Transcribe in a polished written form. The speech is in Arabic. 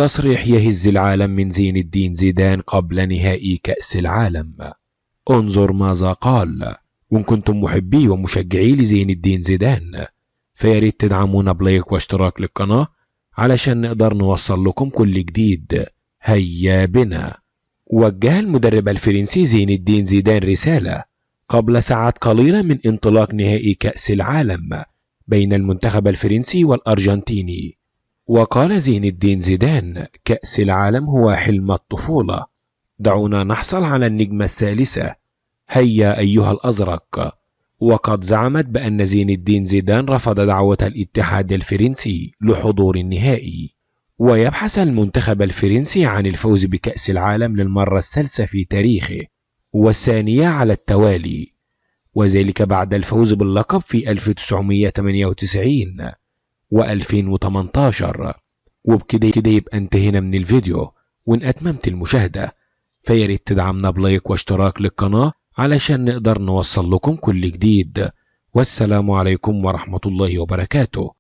تصريح يهز العالم من زين الدين زيدان قبل نهائي كأس العالم. انظر ماذا قال. وإن كنتم محبي ومشجعي لزين الدين زيدان فياريت تدعمونا بلايك واشتراك للقناة علشان نقدر نوصل لكم كل جديد. هيا بنا. وجه المدرب الفرنسي زين الدين زيدان رسالة قبل ساعات قليلة من انطلاق نهائي كأس العالم بين المنتخب الفرنسي والأرجنتيني. وقال زين الدين زيدان: كأس العالم هو حلم الطفولة، دعونا نحصل على النجمة الثالثة. هيا أيها الأزرق. وقد زعمت بأن زين الدين زيدان رفض دعوة الاتحاد الفرنسي لحضور النهائي، ويبحث المنتخب الفرنسي عن الفوز بكأس العالم للمرة الثالثة في تاريخه والثانية على التوالي، وذلك بعد الفوز باللقب في 1998 و2018. وبكده يبقى انتهينا من الفيديو. وإن أتممت المشاهدة فياريت تدعمنا بلايك واشتراك للقناة علشان نقدر نوصل لكم كل جديد. والسلام عليكم ورحمة الله وبركاته.